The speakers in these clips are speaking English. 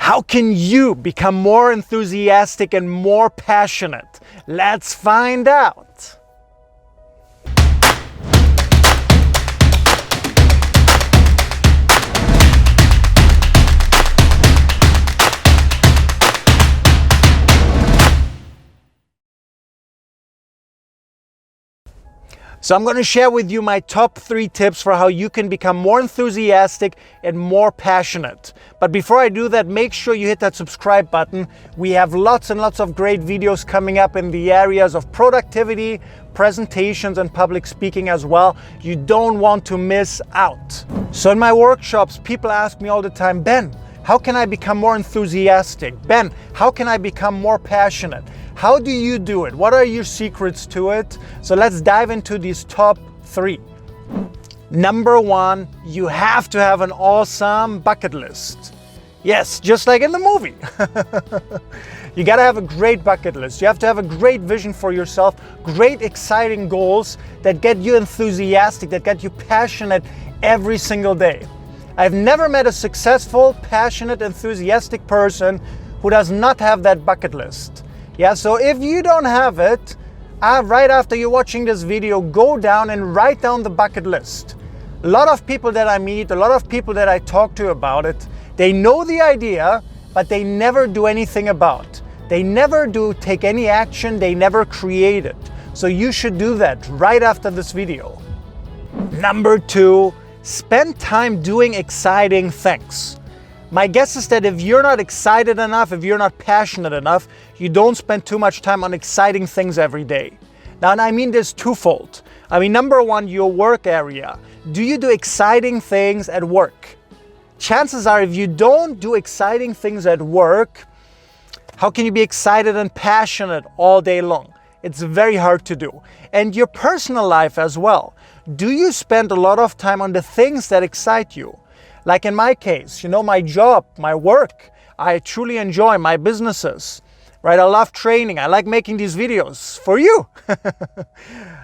How can you become more enthusiastic and more passionate? Let's find out. So I'm going to share with you my top 3 tips for how you can become more enthusiastic and more passionate. But before I do that, make sure you hit that subscribe button. We have lots and lots of great videos coming up in the areas of productivity, presentations, and public speaking as well. You don't want to miss out. So in my workshops, people ask me all the time, Ben, how can I become more enthusiastic? Ben, how can I become more passionate? How do you do it? What are your secrets to it? So let's dive into these top 3. Number 1, you have to have an awesome bucket list. Yes, just like in the movie. You gotta have a great bucket list. You have to have a great vision for yourself, great exciting goals that get you enthusiastic, that get you passionate every single day. I've never met a successful, passionate, enthusiastic person who does not have that bucket list. Yeah, so if you don't have it, right after you're watching this video, go down and write down the bucket list. A lot of people that I meet, a lot of people that I talk to about it, they know the idea, but they never do anything about it. They never do take any action, they never create it. So you should do that right after this video. Number 2, spend time doing exciting things. My guess is that if you're not excited enough, if you're not passionate enough, you don't spend too much time on exciting things every day. Now, and I mean this twofold. I mean, number 1, your work area. Do you do exciting things at work? Chances are, if you don't do exciting things at work, how can you be excited and passionate all day long? It's very hard to do. And your personal life as well. Do you spend a lot of time on the things that excite you? Like in my case, you know, my job, my work, I truly enjoy my businesses, right? I love training. I like making these videos for you.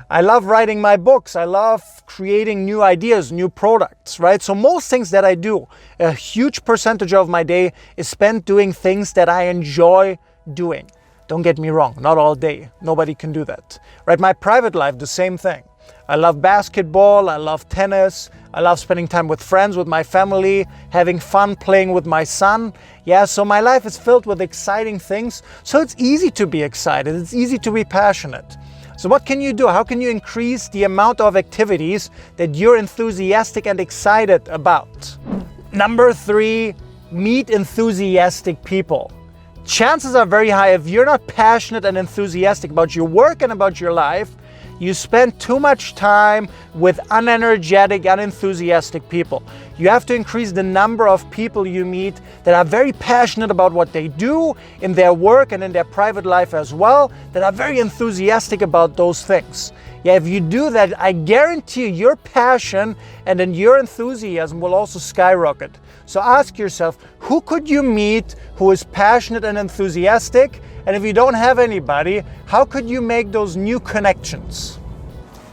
I love writing my books. I love creating new ideas, new products, right? So most things that I do, a huge percentage of my day is spent doing things that I enjoy doing. Don't get me wrong, not all day. Nobody can do that, right? My private life, the same thing. I love basketball, I love tennis, I love spending time with friends, with my family, having fun playing with my son. Yeah, so my life is filled with exciting things. So it's easy to be excited, it's easy to be passionate. So what can you do? How can you increase the amount of activities that you're enthusiastic and excited about? Number 3, meet enthusiastic people. Chances are very high, if you're not passionate and enthusiastic about your work and about your life, you spend too much time with unenergetic, unenthusiastic people. You have to increase the number of people you meet that are very passionate about what they do in their work and in their private life as well, that are very enthusiastic about those things. Yeah, if you do that, I guarantee you, your passion and then your enthusiasm will also skyrocket. So ask yourself, who could you meet who is passionate and enthusiastic? And if you don't have anybody, how could you make those new connections?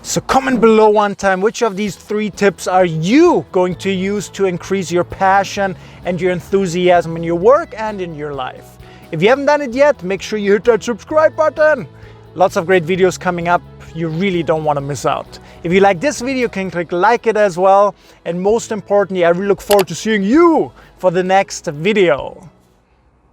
So comment below one time, which of these 3 tips are you going to use to increase your passion and your enthusiasm in your work and in your life? If you haven't done it yet, make sure you hit that subscribe button. Lots of great videos coming up. You really don't want to miss out. If you like this video, you can click like it as well. And most importantly, I really look forward to seeing you for the next video.